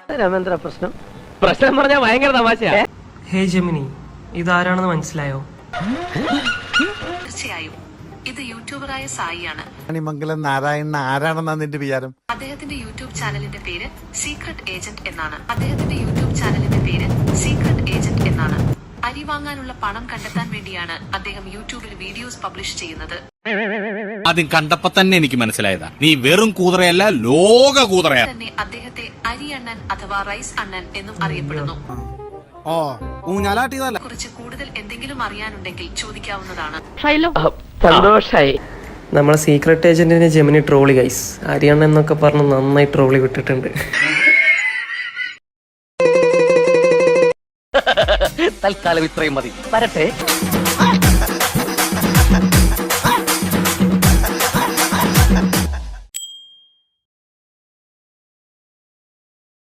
രാമേന്ദ്ര പ്രശ്നം പറഞ്ഞാൽ ഭയങ്കര തമാശയാ. ഹേ ജെമിനി, ഇതാരാണെന്ന് മനസ്സിലായോ? തീർച്ചയായും ഇത് യൂട്യൂബറായ സായിയാണ്. മംഗലം നാരായണൻ ആരാണെന്നാ നിന്റെ വിചാരം? അദ്ദേഹത്തിന്റെ യൂട്യൂബ് ചാനലിന്റെ പേര് സീക്രട്ട് ഏജന്റ് എന്നാണ്. അരി വാങ്ങാനുള്ള പണം കണ്ടെത്താൻ വേണ്ടിയാണ് അദ്ദേഹം യൂട്യൂബിൽ വീഡിയോസ് പബ്ലിഷ് ചെയ്യുന്നത്. ആദ്യം കണ്ടപ്പോ തന്നെ എനിക്ക് മനസ്സിലായതാ, നീ വെറും കൂതറയല്ല, ലോക കൂതറയാ. തന്നെ അദ്ദേഹത്തെ അരി അണ്ണൻ അഥവാ റൈസ് അണ്ണൻ എന്നും അറിയപ്പെടുന്നു. കുറിച്ച് കൂടുതൽ എന്തെങ്കിലും അറിയാനുണ്ടെങ്കിൽ ചോദിക്കാവുന്നതാണ്. സന്തോഷായി. നമ്മളെ സീക്രട്ട് ഏജന്റിനെ ജെമിനി ട്രോളി ഗൈസ്. അരിയണ്ണ എന്നൊക്കെ പറഞ്ഞ് നന്നായി ട്രോളി വിട്ടിട്ടുണ്ട്. തൽക്കാലം ഇത്രയും മതി. വരട്ടെ.